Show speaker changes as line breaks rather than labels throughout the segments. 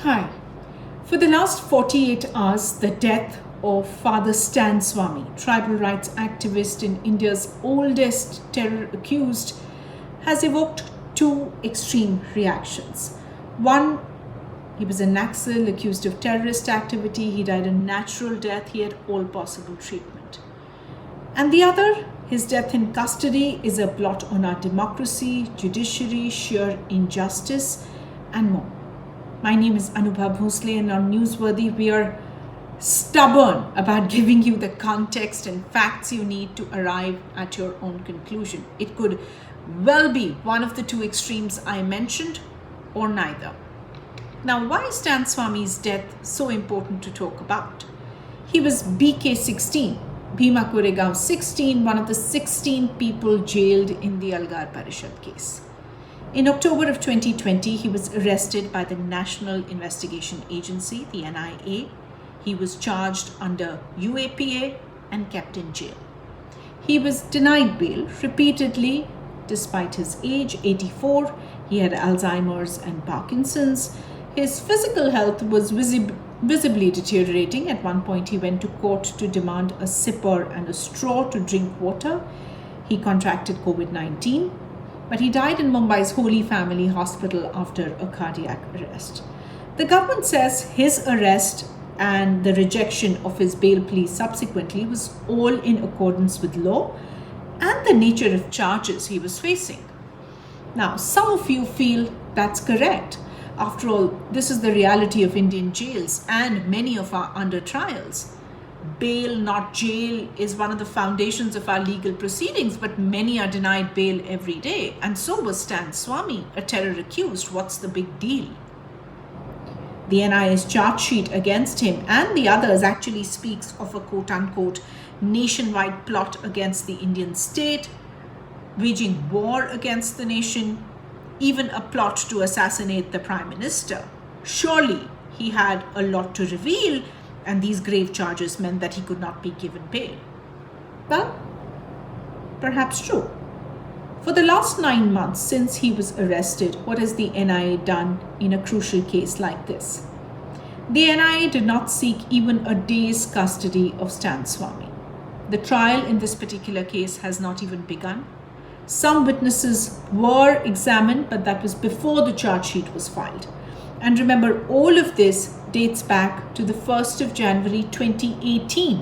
Hi. For the last 48 hours, the death of Father Stan Swami, tribal rights activist in India's oldest terror accused, has evoked two extreme reactions. One, he was a Naxal accused of terrorist activity. He died a natural death. He had all possible treatment. And the other, his death in custody is a blot on our democracy, judiciary, sheer injustice, and more. My name is Anubha Bhosle, and on Newsworthy, we are stubborn about giving you the context and facts you need to arrive at your own conclusion. It could well be one of the two extremes I mentioned, or neither. Now, why is Stan Swami's death so important to talk about? He was BK16, Bhima Koregaon 16, one of the 16 people jailed in the Algar Parishad case. In October of 2020, he was arrested by the National Investigation Agency, the NIA. He was charged under UAPA and kept in jail. He was denied bail repeatedly, despite his age, 84. He had Alzheimer's and Parkinson's. His physical health was visibly deteriorating. At one point, he went to court to demand a sipper and a straw to drink water. He contracted COVID-19. But he died in Mumbai's Holy Family Hospital after a cardiac arrest. The government says his arrest and the rejection of his bail plea subsequently was all in accordance with law and the nature of charges he was facing. Now, some of you feel that's correct. After all, this is the reality of Indian jails and many of our under trials. Bail, not jail, is one of the foundations of our legal proceedings, but many are denied bail every day. And so was Stan Swami, a terror accused. What's the big deal? The NIA's charge sheet against him and the others actually speaks of a quote-unquote nationwide plot against the Indian state, waging war against the nation, even a plot to assassinate the Prime Minister. Surely he had a lot to reveal, and these grave charges meant that he could not be given bail. Well, perhaps true. For the last 9 months since he was arrested, what has the NIA done in a crucial case like this? The NIA did not seek even a day's custody of Stan Swami. The trial in this particular case has not even begun. Some witnesses were examined, but that was before the charge sheet was filed. And remember, all of this dates back to the 1st of January 2018,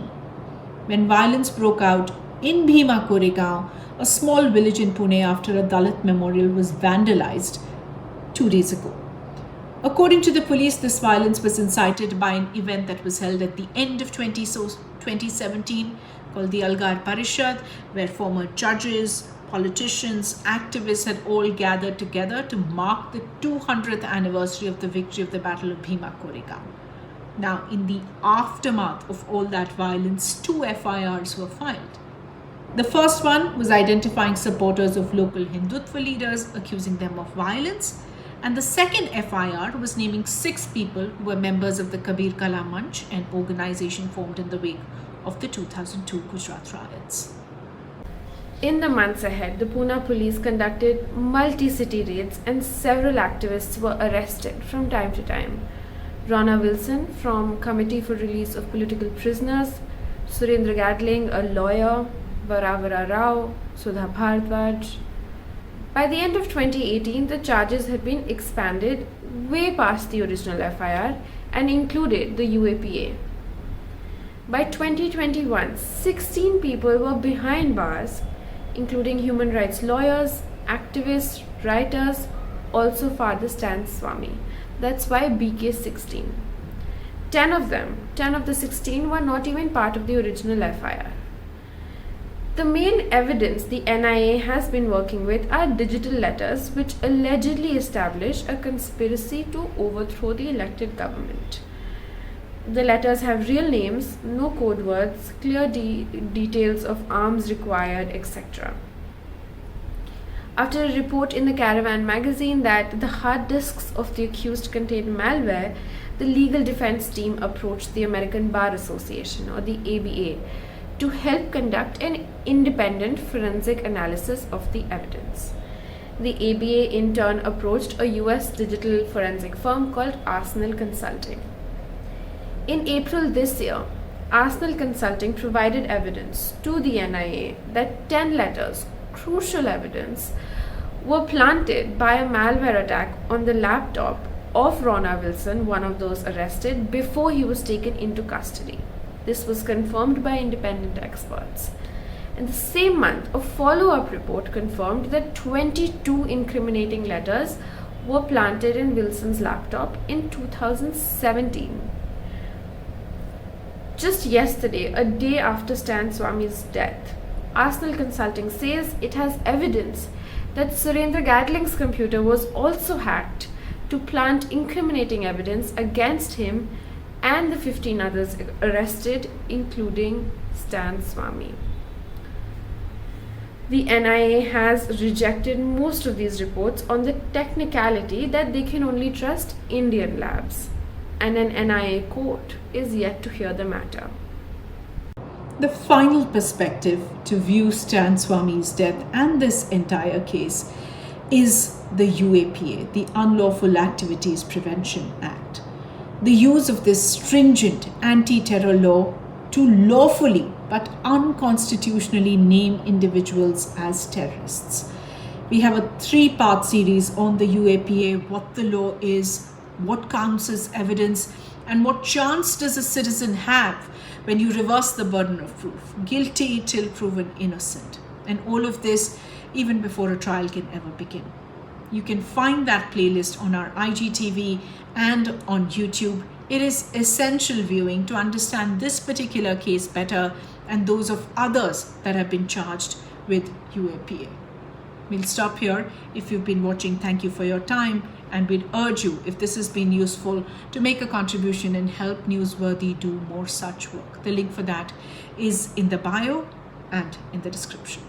when violence broke out in Bhima Koregaon, a small village in Pune, after a Dalit memorial was vandalized 2 days ago. According to the police, this violence was incited by an event that was held at the end of 2017 called the Algar Parishad, where former judges, politicians, activists had all gathered together to mark the 200th anniversary of the victory of the Battle of Bhima Koregaon. Now, in the aftermath of all that violence, 2 FIRs were filed. The first one was identifying supporters of local Hindutva leaders, accusing them of violence. And the second FIR was naming 6 people who were members of the Kabir Kala Manch, an organization formed in the wake of the 2002 Gujarat riots.
In the months ahead, the Pune police conducted multi-city raids and several activists were arrested from time to time. Rona Wilson from Committee for Release of Political Prisoners, Surendra Gadling, a lawyer, Varavara Rao, Sudha Bhardwaj. By the end of 2018, the charges had been expanded way past the original FIR and included the UAPA. By 2021, 16 people were behind bars, including human rights lawyers, activists, writers, also Father Stan Swami. That's why BK16. 10 of the 16 were not even part of the original FIR. The main evidence the NIA has been working with are digital letters which allegedly establish a conspiracy to overthrow the elected government. The letters have real names, no code words, clear details of arms required, etc. After a report in the Caravan magazine that the hard disks of the accused contained malware, the legal defense team approached the American Bar Association, or the ABA, to help conduct an independent forensic analysis of the evidence. the ABA in turn approached a US digital forensic firm called Arsenal Consulting. In April this year, Arsenal Consulting provided evidence to the NIA that 10 letters, crucial evidence, were planted by a malware attack on the laptop of Ronna Wilson, one of those arrested, before he was taken into custody. This was confirmed by independent experts. In the same month, a follow-up report confirmed that 22 incriminating letters were planted in Wilson's laptop in 2017. Just yesterday, a day after Stan Swami's death, Arsenal Consulting says it has evidence that Surendra Gadling's computer was also hacked to plant incriminating evidence against him and the 15 others arrested, including Stan Swami. The NIA has rejected most of these reports on the technicality that they can only trust Indian labs, and an NIA court is yet to hear the matter.
The final perspective to view Stan Swami's death and this entire case is the UAPA, the Unlawful Activities Prevention Act. The use of this stringent anti-terror law to lawfully but unconstitutionally name individuals as terrorists. We have a 3-part series on the UAPA, what the law is, what counts as evidence, and what chance does a citizen have when you reverse the burden of proof, guilty till proven innocent. And all of this even before a trial can ever begin. You can find that playlist on our IGTV and on YouTube. It is essential viewing to understand this particular case better and those of others that have been charged with UAPA. We'll stop here. If you've been watching, thank you for your time, and we'd urge you, if this has been useful, to make a contribution and help Newsworthy do more such work. The link for that is in the bio and in the description.